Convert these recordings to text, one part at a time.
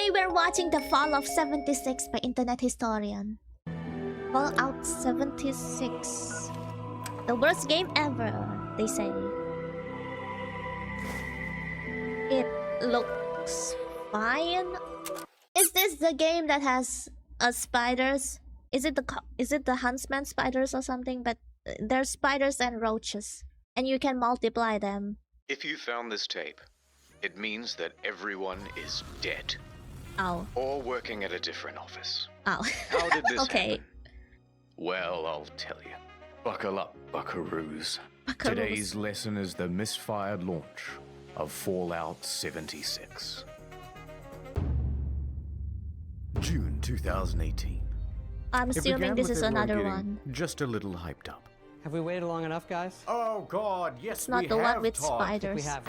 Today we're watching The Fall of 76 by Internet Historian. Fallout 76. The worst game ever, they say. It looks fine. Is this the game that has spiders? Is it the huntsman spiders or something? But there's spiders and roaches, and you can multiply them. If you found this tape, it means that everyone is dead. Oh. Or working at a different office. Oh. How did this okay. happen? Well, I'll tell you. Buckle up, buckaroos. Today's lesson is the misfired launch of Fallout 76. June 2018. I'm assuming this is another one. Just a little hyped up. Have we waited long enough, guys? Oh God, yes, it's not the one with spiders. We have.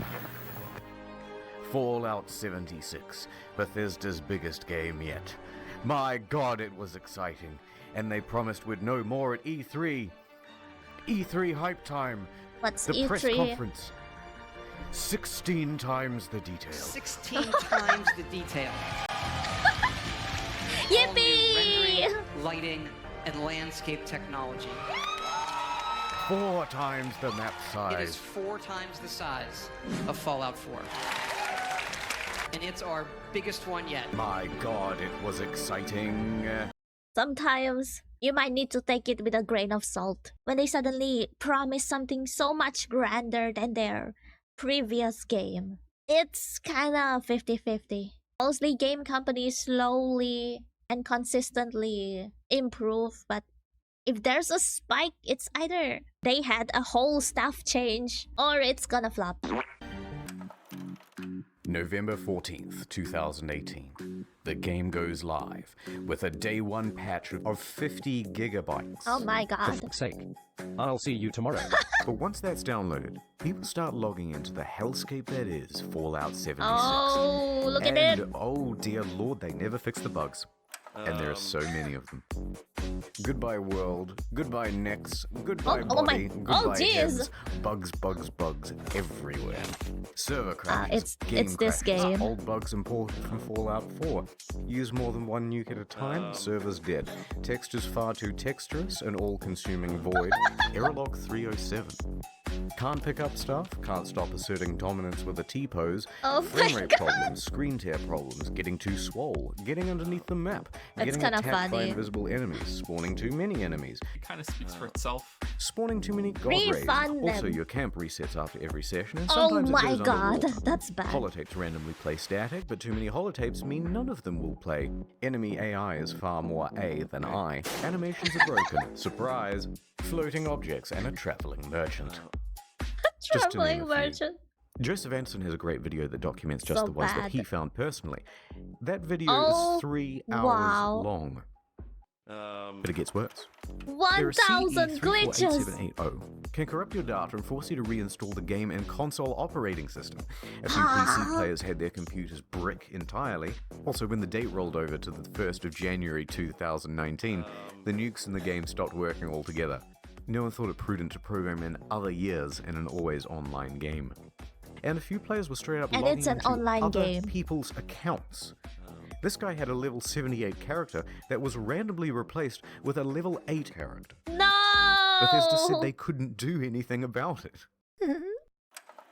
Fallout 76, Bethesda's biggest game yet. My God, it was exciting, and they promised we'd know more at E3. E3 hype time. What's the E3? Press conference. 16 times the detail. 16 times the detail. Yippee! Rendering, lighting, and landscape technology. 4 times the map size. It is 4 times the size of Fallout 4. And it's our biggest one yet. My God, it was exciting. Sometimes you might need to take it with a grain of salt when they suddenly promise something so much grander than their previous game. It's kinda 50-50. Mostly game companies slowly and consistently improve, but if there's a spike, it's either they had a whole staff change or it's gonna flop. November 14th, 2018. The game goes live with a day 1 patch of 50 gigabytes. Oh my God. For fuck's sake. I'll see you tomorrow. But once that's downloaded, people start logging into the hellscape that is Fallout 76. Oh, look at it. Oh dear Lord, they never fix the bugs. And there are so many of them. Goodbye world, goodbye necks, goodbye body, goodbye heads. Bugs, bugs, bugs everywhere. Server crashes, it's this game. Old bugs imported from Fallout 4. Use more than 1 nuke at a time, server's dead. Textures far too texturous and all-consuming void. Error log 307. Can't pick up stuff, can't stop asserting dominance with a T-pose, frame rate problems, screen tear problems, getting too swole, getting underneath the map, That's getting attacked by invisible enemies, spawning too many enemies. It kind of speaks for itself. Spawning too many god raids. Also, your camp resets after every session, and oh sometimes my it goes God, underwater. that's bad. Holotapes randomly play static, but too many holotapes mean none of them will play. Enemy AI is far more A than I. Animations are broken. Surprise. Floating objects and a traveling merchant. Traveling merchant. Joseph Anson has a great video that documents just So the ones that he bad. found personally. That video is 3 hours wow. long. But it gets worse. 1,000 glitches! 8780 can corrupt your data and force you to reinstall the game and console operating system. A few PC players had their computers brick entirely. Also, when the date rolled over to the 1st of January 2019, the nukes in the game stopped working altogether. No one thought it prudent to program in other years in an always online game. And a few players were straight up logging it's an into online other game. people's accounts. This guy had a level 78 character that was randomly replaced with a level 8 character. No! Bethesda said they couldn't do anything about it.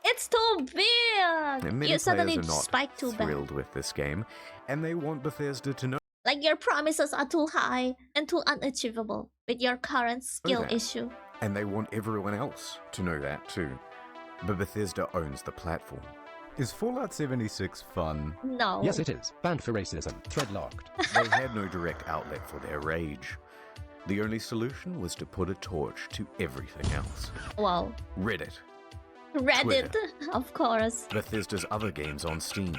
It's too big! And many You suddenly players are not spike too bad. thrilled with this game, and they want Bethesda to know Like your promises are too high and too unachievable with your current skill that. issue. And they want everyone else to know that too. But Bethesda owns the platform. Is Fallout 76 fun? No. Yes, it is. Banned for racism. Thread locked. They had no direct outlet for their rage. The only solution was to put a torch to everything else. Well, Reddit. Reddit, Twitter. of course. Bethesda's other games on Steam.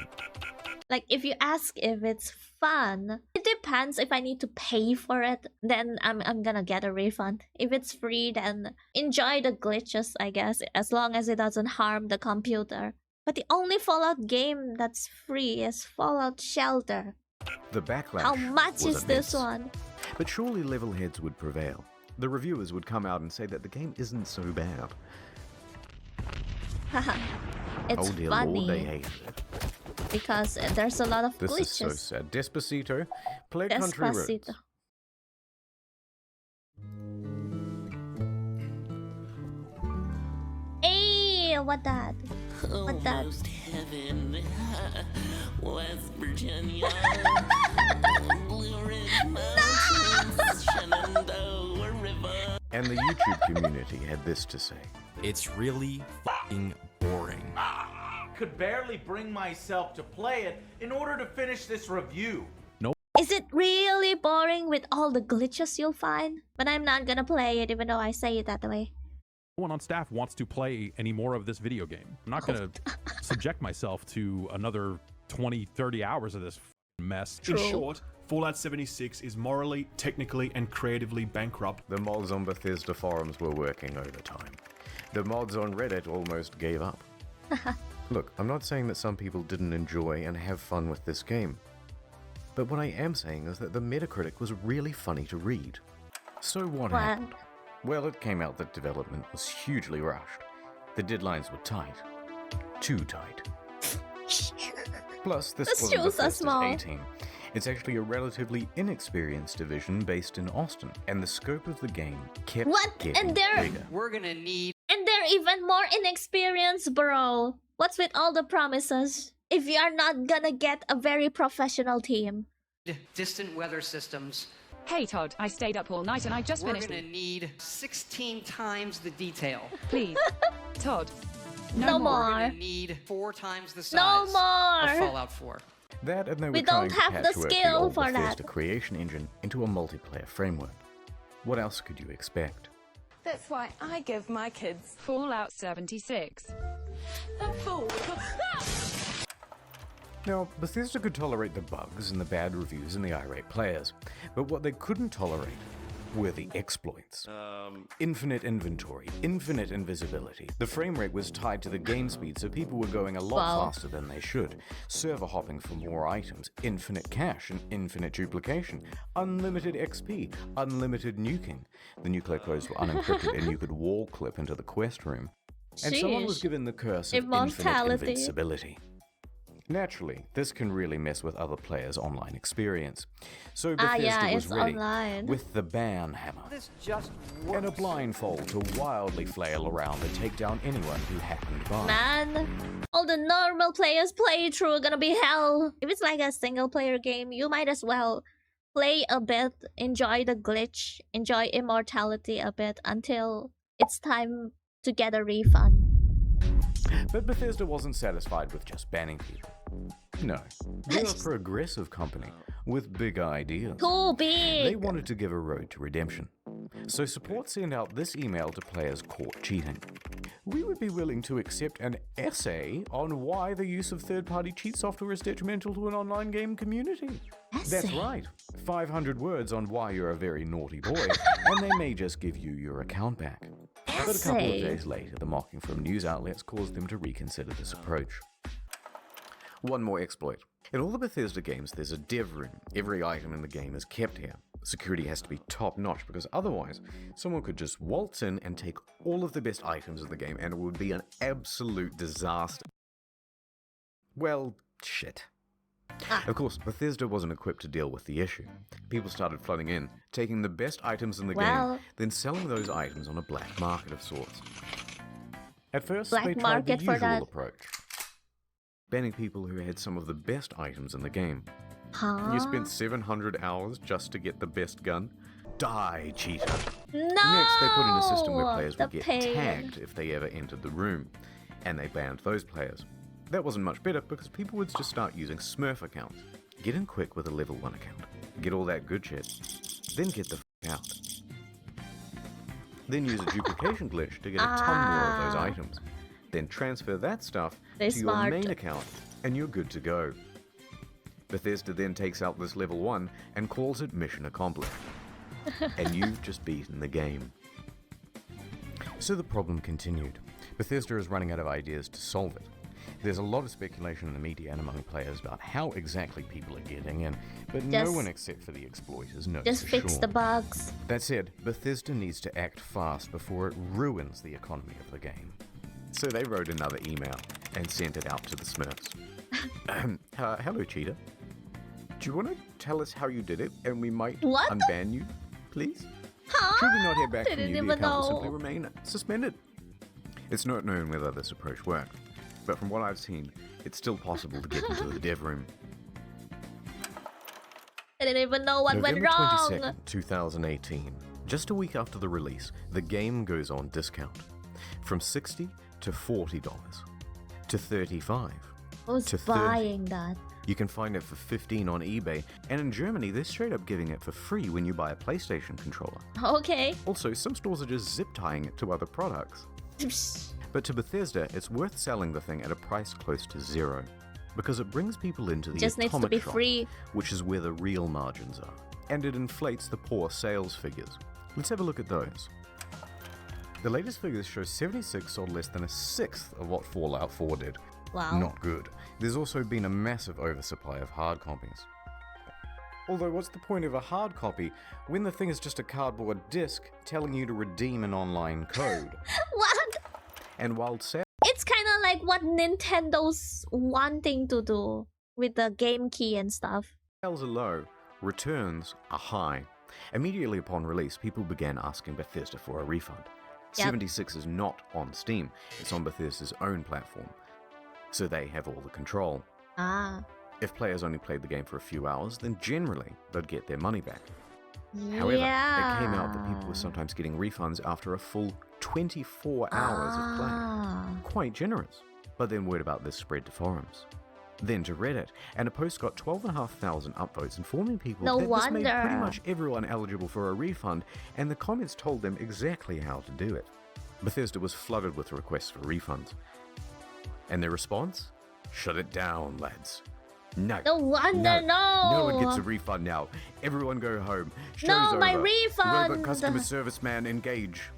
Like, if you ask if it's fun, it depends. If I need to pay for it, then I'm gonna get a refund. If it's free, then enjoy the glitches, I guess, as long as it doesn't harm the computer. But the only Fallout game that's free is Fallout Shelter. The backlash How much was is this immense. one? But surely level heads would prevail. The reviewers would come out and say that the game isn't so bad. Haha, it's oh dear funny. Lord, they hated it. because there's a lot of This is so glitches. sad. Despacito, play Country Roads. Despacito. Hey, what that? What that? Almost heaven, West Virginia, Blue Ridge Mountains, Shenandoah River. And the YouTube community had this to say. It's really f***ing boring. Could barely bring myself to play it in order to finish this review. Is it really boring with all the glitches you'll find? But I'm not gonna play it even though I say it that way. No one on staff wants to play any more of this video game. I'm not going to subject myself to another 20, 30 hours of this mess. True. In short, Fallout 76 is morally, technically, and creatively bankrupt. The mods on Bethesda forums were working overtime. The mods on Reddit almost gave up. Look, I'm not saying that some people didn't enjoy and have fun with this game. But what I am saying is that the Metacritic was really funny to read. So what happened? Well, it came out that development was hugely rushed. The deadlines were tight. Too tight. Plus, this The wasn't shoes are Bethesda's small. A-team. It's actually a relatively inexperienced division based in Austin, and the scope of the game kept What? getting And they're- bigger. We're gonna need And they're even more inexperienced, bro. What's with all the promises if you are not gonna get a very professional team? distant weather systems. Hey Todd, I stayed up all night and I just We're finished. gonna need 16 times the detail. Please, Todd. No We're more. gonna need 4 times the size No of more. Fallout 4. That, and they were We trying don't to have the patchwork skill old for that. Bethesda creation engine into a multiplayer framework. What else could you expect? That's why I give my kids Fallout 76. a fool. Now, Bethesda could tolerate the bugs and the bad reviews and the irate players, but what they couldn't tolerate were the exploits. Infinite inventory, infinite invisibility. The frame rate was tied to the game speed, so people were going a lot Wow. faster than they should. Server hopping for more items, infinite cache and infinite duplication, unlimited XP, unlimited nuking. The nuclear codes were unencrypted and you could wall clip into the quest room. And someone was Sheesh. given the curse of infinite Immortality. invincibility. Naturally, this can really mess with other players' online experience. So Ah, Bethesda yeah, was it's ready online. with the ban hammer This just and a blindfold to wildly flail around and take down anyone who happened by. Man, all the normal players playthrough are gonna be hell. If it's like a single player game, you might as well play a bit, enjoy the glitch, enjoy immortality a bit until it's time to get a refund. But Bethesda wasn't satisfied with just banning people. No, they're a progressive company with big ideas. Too They big. wanted to give a road to redemption. So support sent out this email to players caught cheating. We would be willing to accept an essay on why the use of third-party cheat software is detrimental to an online game community. That's Essay? right. 500 words on why you're a very naughty boy, and they may just give you your account back. But a couple of Essay. days later, the mocking from news outlets caused them to reconsider this approach. One more exploit. In all the Bethesda games, there's a dev room. Every item in the game is kept here. Security has to be top-notch because otherwise, someone could just waltz in and take all of the best items of the game and it would be an absolute disaster. Well, shit. Of course, Bethesda wasn't equipped to deal with the issue. People started flooding in, taking the best items in the Well- game, then selling those items on a black market of sorts. At first, Black they tried market the for usual that. approach, banning people who had some of the best items in the game. Huh? You spent 700 hours just to get the best gun? Die, cheater. No! Next, they put in a system where players The would get pain. tagged if they ever entered the room, and they banned those players. That wasn't much better because people would just start using Smurf accounts. Get in quick with a level 1 account. Get all that good shit. Then get the f out. Then use a duplication glitch to get a ton more of those Ah. items. Then transfer that stuff They're to smart. your main account, and you're good to go. Bethesda then takes out this level 1 and calls it mission accomplished. And you've just beaten the game. So the problem continued. Bethesda is running out of ideas to solve it. There's a lot of speculation in the media and among players about how exactly people are getting in, but no Just- one except for the exploiters knows Just for fix sure. the bugs. That said, Bethesda needs to act fast before it ruins the economy of the game. So they wrote another email and sent it out to the Smurfs. Hello, Cheetah. Do you want to tell us how you did it, and we might What? unban you, please? Huh? Should we not hear back from Didn't you, the even account will know. simply remain suspended. It's not known whether this approach worked, but from what I've seen, it's still possible to get into the dev room. I didn't even know what went November wrong. 22nd, 2018. Just a week after the release, the game goes on discount. From $60 to $40 to $35 Who's to 30. buying that? You can find it for $15 on eBay, and in Germany, they're straight up giving it for free when you buy a PlayStation controller. Okay. Also, some stores are just zip tying it to other products. But to Bethesda, it's worth selling the thing at a price close to zero, because it brings people into the Just needs to atomic be shop, free. which is where the real margins are, and it inflates the poor sales figures. Let's have a look at those. The latest figures show 76 sold less than a sixth of what Fallout 4 did. Wow. Not good. There's also been a massive oversupply of hard copies. Although, what's the point of a hard copy when the thing is just a cardboard disc telling you to redeem an online code? What? And while sales It's kind of like what Nintendo's wanting to do with the game key and stuff. are low, returns are high. Immediately upon release, people began asking Bethesda for a refund. Yep. 76 is not on Steam, it's on Bethesda's own platform, so they have all the control. Ah. If players only played the game for a few hours, then generally they'd get their money back. However, Yeah. it came out that people were sometimes getting refunds after a full 24 hours of play. Quite generous. But then word about this spread to forums. Then to Reddit, and a post got 12,500 upvotes informing people No that this made pretty wonder. much everyone eligible for a refund, and the comments told them exactly how to do it. Bethesda was flooded with requests for refunds. And their response? Shut it down, lads. No. No wonder, no. No one gets a refund now. Everyone go home. Show's No, over. my refund. Robot customer service man, engage.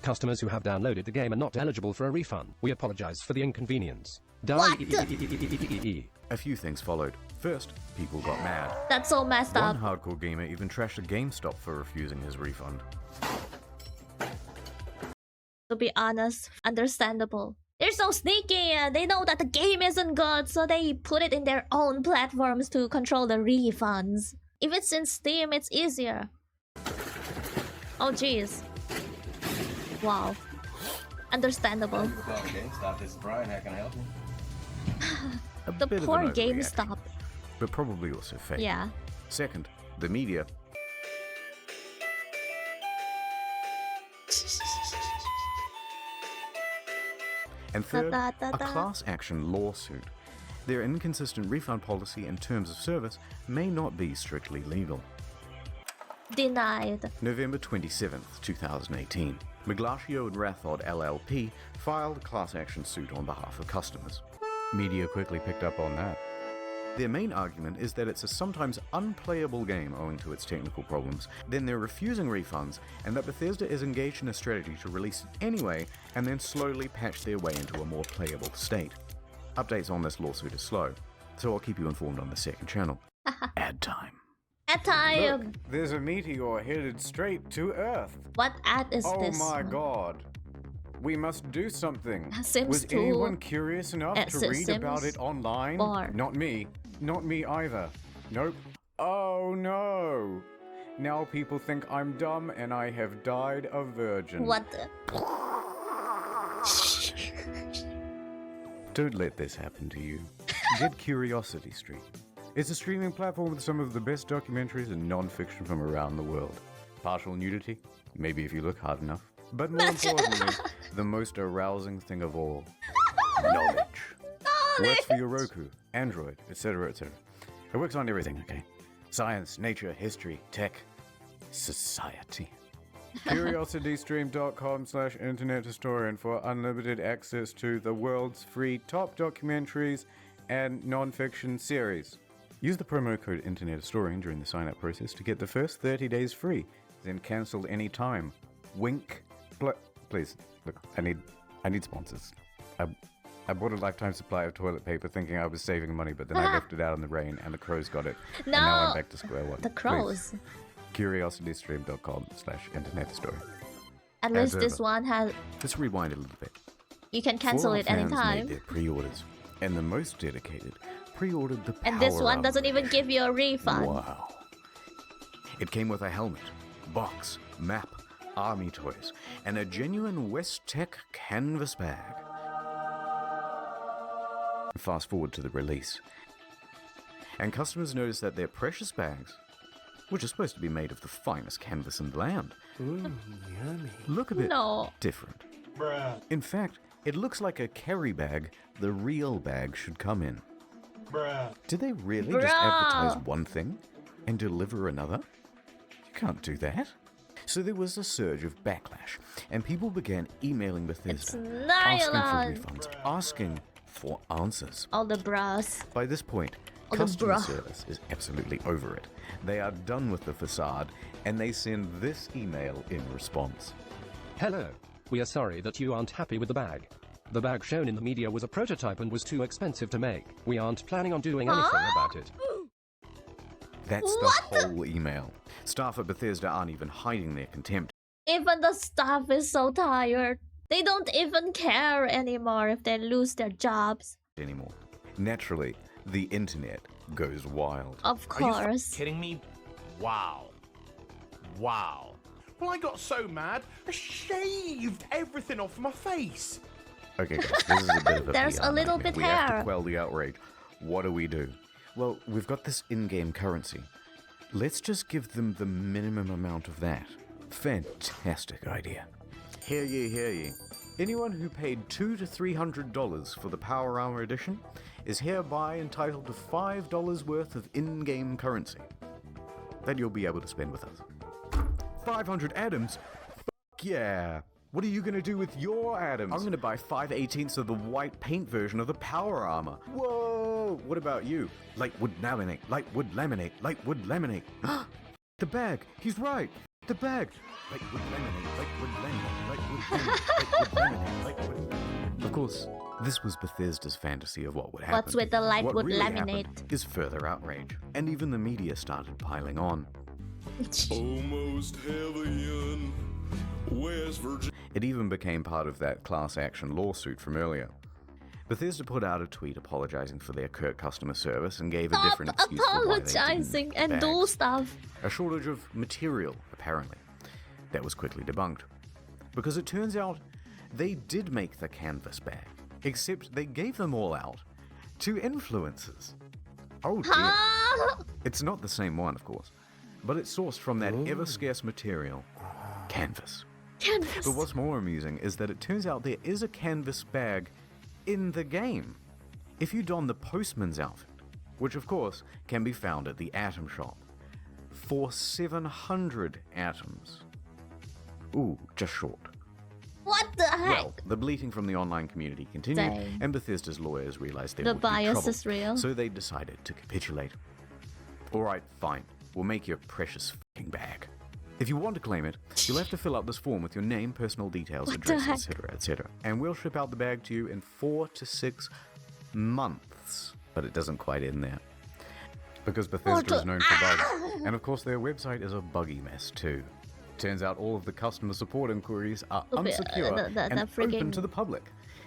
Customers who have downloaded the game are not eligible for a refund. We apologize for the inconvenience. What? A few things followed. First, people got mad. That's so messed One up. hardcore gamer even trashed a GameStop for refusing his refund. To be honest, understandable. They're so sneaky. They know that the game isn't good, so they put it in their own platforms to control the refunds. If it's in Steam, it's easier. Oh, jeez. Wow. Understandable. GameStop, this is Brian. How can I help you? The bit of poor an overreaction, GameStop. but probably also fake. Yeah. Second, the media. And third, a class action lawsuit. Their inconsistent refund policy and terms of service may not be strictly legal. Denied. November 27th, 2018. Miglatio and Rathod LLP filed a class action suit on behalf of customers. Media quickly picked up on that. Their main argument is that it's a sometimes unplayable game owing to its technical problems, then they're refusing refunds, and that Bethesda is engaged in a strategy to release it anyway and then slowly patch their way into a more playable state. Updates on this lawsuit are slow, so I'll keep you informed on the second channel. Ad time. Ad time. Look, there's a meteor headed straight to Earth. What ad is Oh this? my god. We must do something. Sims Was 2 anyone curious enough to read about Sims it online? 4. Not me. Not me either. Nope. Oh no. Now people think I'm dumb and I have died a virgin. What the? Don't let this happen to you. Get Curiosity Street. It's a streaming platform with some of the best documentaries and non-fiction from around the world. Partial nudity? Maybe if you look hard enough. But more importantly, the most arousing thing of all. Knowledge. Works for your Roku, Android, etc., etc. It works on everything, okay? Science, nature, history, tech, society. CuriosityStream.com/internethistorian for unlimited access to the world's free top documentaries and non-fiction series. Use the promo code InternetHistorian during the sign-up process to get the first 30 days free, then cancelled any time. Wink. Please, look, I need sponsors. I bought a lifetime supply of toilet paper thinking I was saving money, but then I left it out in the rain and the crows got it. No. And now I'm back to square one. The crows. CuriosityStream.com/internethistorian. At As least this ever. one has. Let's rewind a little bit. You can cancel For our it fans anytime. made their pre-orders. And the most dedicated pre-ordered the And this Power one Armor doesn't even edition. give you a refund. Wow. It came with a helmet, box, map, army toys, and a genuine West Tech canvas bag. Fast forward to the release. And customers noticed that their precious bags, which are supposed to be made of the finest canvas in the land, look a bit different. Bruh. In fact, it looks like a carry bag the real bag should come in. Bruh. Did they really just advertise one thing and deliver another? You can't do that. So there was a surge of backlash, and people began emailing Bethesda, asking for refunds, asking for answers. All the bras. By this point, customer service is absolutely over it. They are done with the facade, and they send this email in response. Hello. We are sorry that you aren't happy with the bag. The bag shown in the media was a prototype and was too expensive to make. We aren't planning on doing anything about it. That's the whole email. Staff at Bethesda aren't even hiding their contempt Even the staff is so tired. They don't even care anymore if they lose their jobs. anymore. Naturally, the internet goes wild. Of Are you course. kidding me? Wow. Wow. Well, I got so mad, I shaved everything off my face. Okay, guys, this is a bit of a There's PR a little nightmare. bit We have hair. to quell the outrage. What do? Well, we've got this in-game currency. Let's just give them the minimum amount of that. Fantastic idea. Hear ye, hear ye. Anyone who paid $200 to $300 for the Power Armor Edition is hereby entitled to $5 worth of in-game currency that you'll be able to spend with us. 500 atoms? Fuck yeah! What are you gonna do with your atoms? I'm gonna buy 5/18 of the white paint version of the Power Armor. Whoa! What about you? Light wood laminate, light wood laminate, light wood laminate. The bag! He's right! The bag! Light wood laminate, light wood laminate, light wood laminate, light wood laminate, light wood... Of course, this was Bethesda's fantasy of what would happen. What's with the light What wood really laminate? happened is further outrage, and even the media started piling on. Almost heaven, West Virginia. It even became part of that class action lawsuit from earlier. Bethesda put out a tweet apologizing for their curt customer service and gave a different excuse for why they didn't Apologizing and make do bags. stuff. A shortage of material, apparently. That was quickly debunked. Because it turns out they did make the canvas bag, except they gave them all out to influencers. Oh dear. It's not the same one, of course, but it's sourced from that ever-scarce material, canvas. Canvas. But what's more amusing is that it turns out there is a canvas bag in the game. If you don the postman's outfit, which of course can be found at the Atom Shop, for 700 atoms. Ooh, just short. What the heck? Well, the bleating from the online community continued, Dang. and Bethesda's lawyers realized they The would be bias trouble, is real. so they decided to capitulate. Alright, fine. We'll make your precious f***ing bag. If you want to claim it, you'll have to fill out this form with your name, personal details, What the address, heck? etc., etc. And we'll ship out the bag to you in 4 to 6 months. But it doesn't quite end there. Because Bethesda is known for bugs. And of course their website is a buggy mess too. Turns out all of the customer support inquiries are unsecure and open to the public.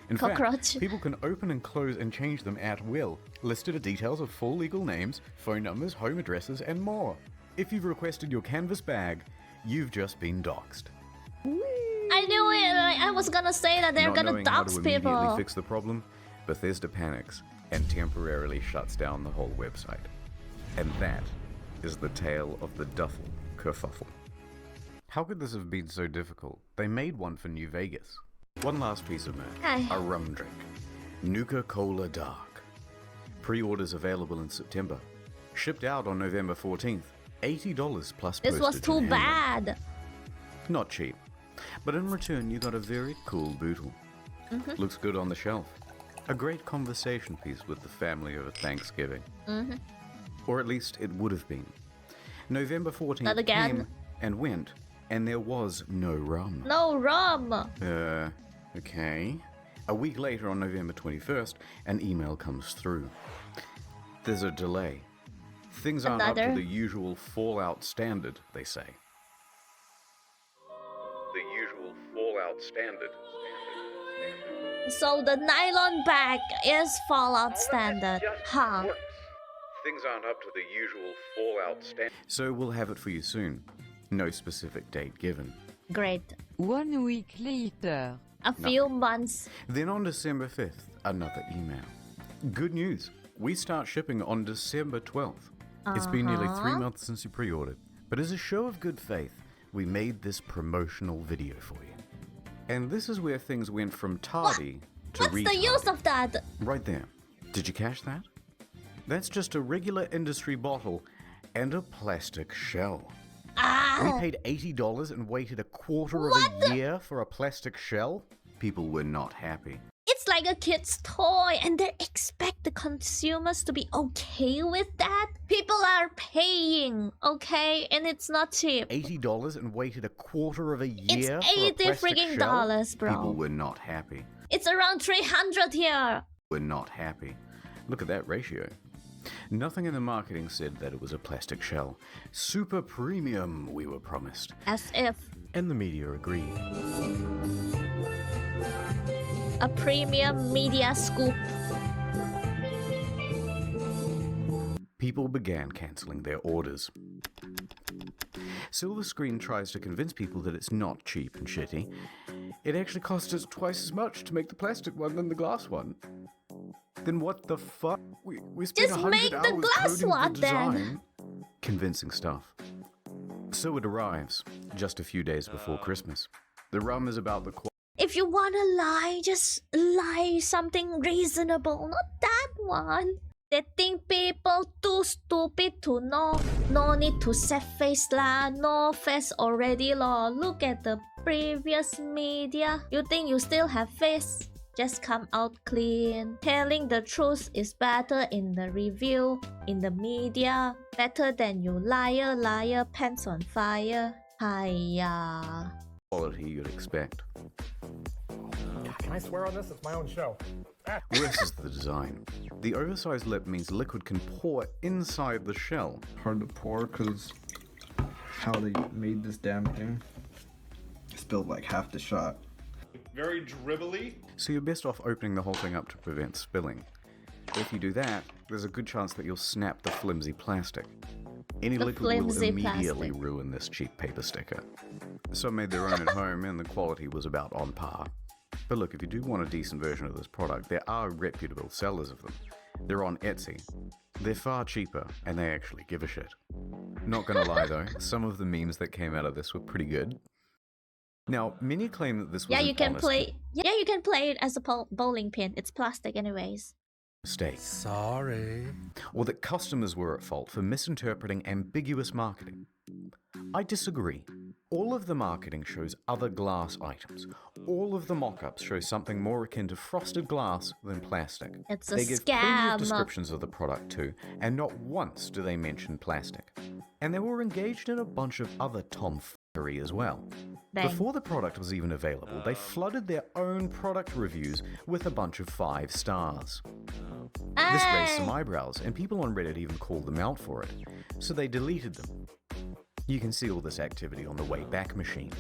In cockroach. fact, people can open and close and change them at will. Listed are details of full legal names, phone numbers, home addresses, and more. If you've requested your canvas bag, you've just been doxxed. I knew it. I was gonna say that they're Not gonna knowing how dox to immediately people. fix the problem, Bethesda panics and temporarily shuts down the whole website. And that is the tale of the duffel kerfuffle. How could this have been so difficult? They made one for New Vegas. One last piece of merch. Aye. A rum drink. Nuka-Cola Dark. Pre-orders available in September. Shipped out on November 14th. $80 plus This was postage too and handling. bad. Not cheap. But in return, you got a very cool bootle. Looks good on the shelf. A great conversation piece with the family over Thanksgiving. Or at least it would have been. November 14th Not again. came and went, and there was no rum. No rum. Okay. A week later on November 21st, an email comes through. There's a delay. Things aren't up to Another? the usual Fallout standard, they say. The usual Fallout standard. So the nylon bag is Fallout standard, huh? Things aren't up to the usual Fallout standard. So we'll have it for you soon. No specific date given. Great. 1 week later. A few months. Then on December 5th, another email. Good news. We start shipping on December 12th. It's been nearly 3 months since you pre-ordered. But as a show of good faith, we made this promotional video for you. And this is where things went from tardy to What's the use of that? Right there. Did you catch that? That's just a regular industry bottle and a plastic shell. We paid $80 and waited a quarter of a year for a plastic shell? People were not happy. It's like a kid's toy and they expect the consumers to be okay with that? People are paying, okay? And it's not cheap. $80 and waited a quarter of a year It's for a $80 plastic freaking shell? dollars, bro. People were not happy. It's around 300 here. We're not happy. Look at that ratio. Nothing in the marketing said that it was a plastic shell. Super premium, we were promised. As if. And the media agreed. A premium media scoop. People began cancelling their orders. Silver Screen tries to convince people that it's not cheap and shitty. It actually cost us twice as much to make the plastic one than the glass one. Then what the fuck? We spent Just 100 make the hours glass coding one the then. design. Convincing stuff. So it arrives, just a few days before Christmas. The rum is about the If you wanna lie, just lie something reasonable, not that one. They think people too stupid to know. No need to set face lah, no face already law. Look at the previous media. You think you still have face? Just come out clean. Telling the truth is better in the review, in the media. Better than you liar, liar, pants on fire. Hiya. quality you'd expect. Can I swear on this? It's my own show. Worse is the design. The oversized lip means liquid can pour inside the shell. Hard to pour because how they made this damn thing. Spilled like half the shot. Very dribbly. So you're best off opening the whole thing up to prevent spilling. If you do that, there's a good chance that you'll snap the flimsy plastic. Any liquid will immediately ruin this cheap paper sticker. Some made their own at home and the quality was about on par. But look, if you do want a decent version of this product, there are reputable sellers of them. They're on Etsy. They're far cheaper, and they actually give a shit. Not gonna lie though, some of the memes that came out of this were pretty good. Now, many claim that this was you can play it as a bowling pin. It's plastic anyways. Mistake. Sorry. Or that customers were at fault for misinterpreting ambiguous marketing. I disagree. All of the marketing shows other glass items. All of the mock-ups show something more akin to frosted glass than plastic. It's a They give plenty scam. of descriptions of the product too, and not once do they mention plastic. And they were engaged in a bunch of other tomfoolery as well. Dang. Before the product was even available, they flooded their own product reviews with a bunch of 5 stars. This raised some eyebrows, and people on Reddit even called them out for it, so they deleted them. You can see all this activity on the Wayback Machine.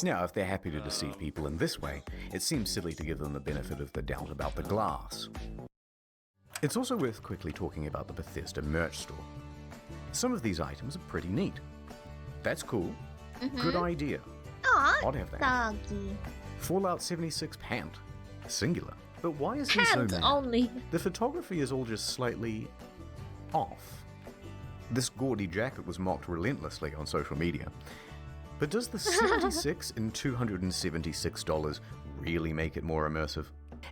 Now, if they're happy to deceive people in this way, it seems silly to give them the benefit of the doubt about the glass. It's also worth quickly talking about the Bethesda merch store. Some of these items are pretty neat. That's cool. Good idea. Aw, I'd have that. doggy. Fallout 76 pant. Singular. But why is he so Pant mad? only. The photography is all just slightly off. This gaudy jacket was mocked relentlessly on social media. But does the $76 and $276 really make it more immersive?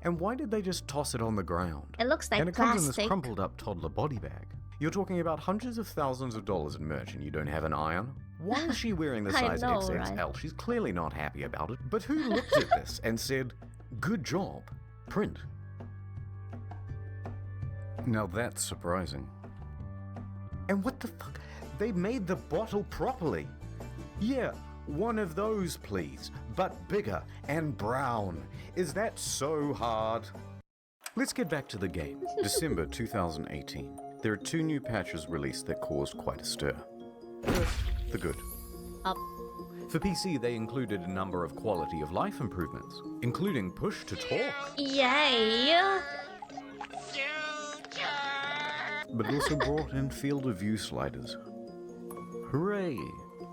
And why did they just toss it on the ground? It looks like and it plastic. comes in this crumpled up toddler body bag. You're talking about hundreds of thousands of dollars in merch and you don't have an iron? Why is she wearing the I size know, XXL? right? She's clearly not happy about it. But who looked at this and said, "Good job, print"? Now that's surprising. And what the fuck? They made the bottle properly. Yeah, one of those please, but bigger and brown. Is that so hard? Let's get back to the game. December 2018. There are 2 new patches released that caused quite a stir. First, the good. Up. For PC, they included a number of quality of life improvements, including push to talk. Yay! But it also brought in field of view sliders. Hooray!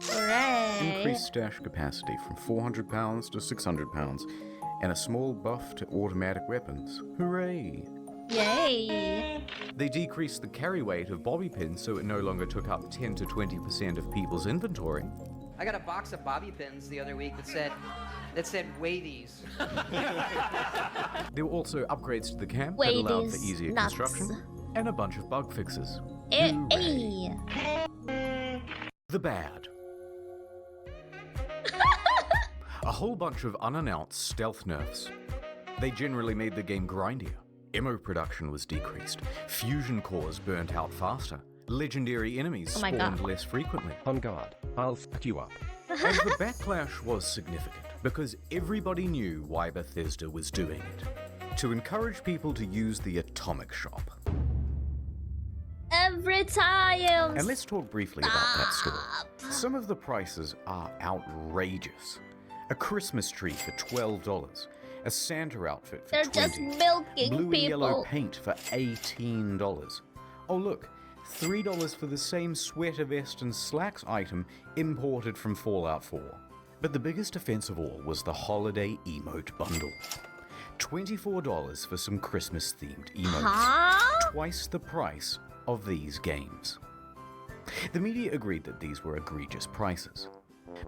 Hooray! Increased stash capacity from 400 pounds to 600 pounds, and a small buff to automatic weapons. Hooray! Yay! They decreased the carry weight of bobby pins so it no longer took up 10 to 20% of people's inventory. I got a box of bobby pins the other week that said weigh these. There were also upgrades to the camp Weigh that allowed for these easier nuts. construction, and a bunch of bug fixes. Hey. The bad. A whole bunch of unannounced stealth nerfs. They generally made the game grindier. Ammo production was decreased. Fusion cores burnt out faster. Legendary enemies spawned less frequently. On guard, I'll fuck you up. And the backlash was significant because everybody knew why Bethesda was doing it. To encourage people to use the Atomic Shop. Every time! And let's talk briefly about that store. Some of the prices are outrageous. A Christmas tree for $12. A Santa outfit for They're $20. just milking Blue people. and yellow paint for $18. Oh look, $3 for the same sweater vest and slacks item imported from Fallout 4. But the biggest offense of all was the holiday emote bundle. $24 for some Christmas-themed emotes. Huh? Twice the price of these games. The media agreed that these were egregious prices.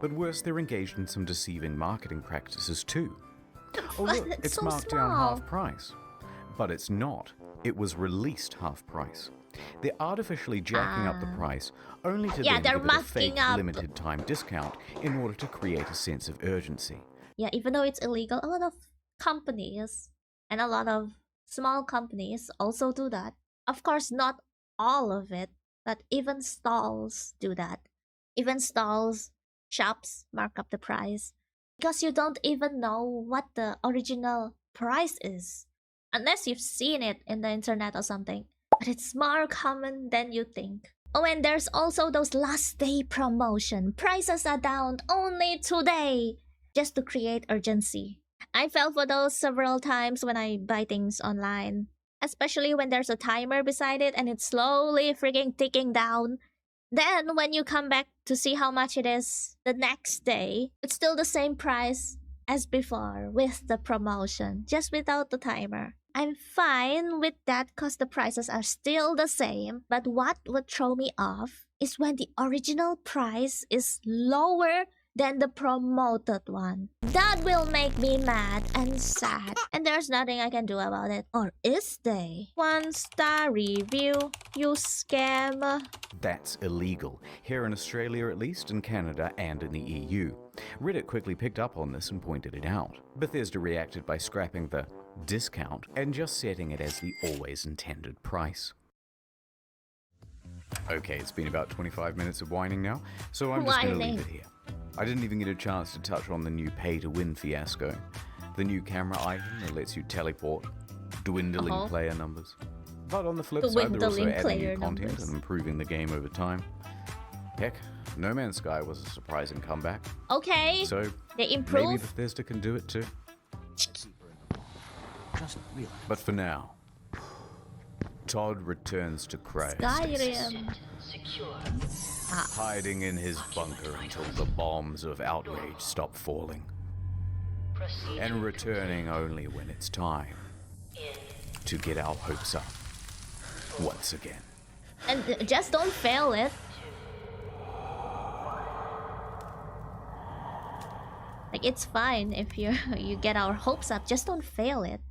But worse, they're engaged in some deceiving marketing practices too. Oh look, That's it's so marked down small. half price. But it's not. It was released half price. They're artificially jacking up the price, only to then they're give it a fake masking up. limited time discount in order to create a sense of urgency. Yeah, even though it's illegal, a lot of companies and a lot of small companies also do that. Of course, not all of it, but even stalls do that. Even stalls, shops mark up the price because you don't even know what the original price is unless you've seen it in the internet or something. But it's more common than you think. Oh, and there's also those last day promotion. Prices are down only today, just to create urgency. I fell for those several times when I buy things online, especially when there's a timer beside it and it's slowly freaking ticking down. Then when you come back to see how much it is the next day, it's still the same price as before with the promotion, just without the timer. I'm fine with that because the prices are still the same, but what would throw me off is when the original price is lower than the promoted one. That will make me mad and sad, and there's nothing I can do about it. Or is there? 1-star review, you scam. That's illegal, here in Australia at least, in Canada and in the EU. Reddit quickly picked up on this and pointed it out. Bethesda reacted by scrapping the discount and just setting it as the always intended price. Okay, it's been about 25 minutes of whining now, so I'm just going to leave it here. I didn't even get a chance to touch on the new pay-to-win fiasco. The new camera item that lets you teleport, dwindling player numbers. But on the flip side, they're also adding new content and improving the game over time. Heck, No Man's Sky was a surprising comeback. Okay, so they improve. Maybe Bethesda can do it too. But for now, Todd returns to Cray. Skyrim. Hiding in his bunker until the bombs of outrage stop falling. And returning only when it's time to get our hopes up once again. And just don't fail it. Like, it's fine if you get our hopes up, just don't fail it.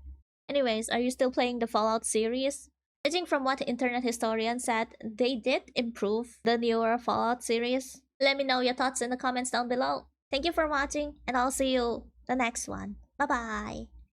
Anyways, are you still playing the Fallout series? Judging from what internet historians said, they did improve the newer Fallout series. Let me know your thoughts in the comments down below. Thank you for watching, and I'll see you the next one. Bye bye.